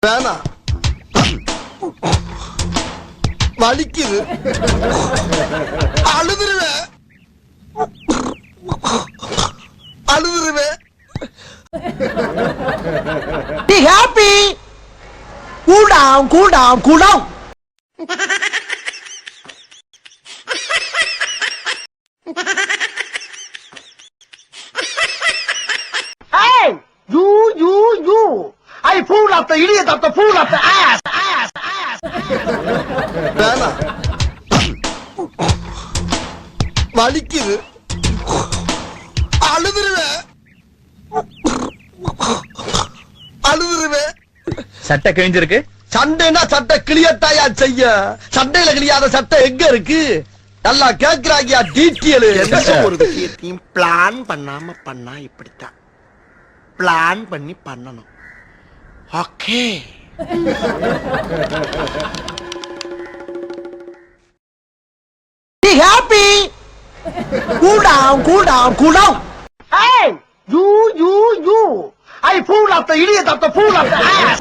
வேணா வலிக்குது அழுதுருவேன் அழுதுருவேன். Be happy. Cool down, cool down, cool down. Hey, you. I pull up the idiot of the pull up the ass. வேணா வலிக்குது அழுதுருவேன் அழுதுருவேன். சட்டை கிழிஞ்சிருக்கு. சண்டைனா சட்டை கிளியத்தாயா செய்ய, சண்டையில கிளியாத சட்டை எங்க இருக்கு? நல்லா கேக்குறாங்கயா டீட்டெயில். எந்த ஒரு விஷயத்தையும் பிளான் பண்ணாம பண்ணா இப்படித்தான். பிளான் பண்ணி பண்ணணும். Okay. Be happy. Cool down, cool down, cool down. Hey, you. I pull up the idiot of the pull up the ass.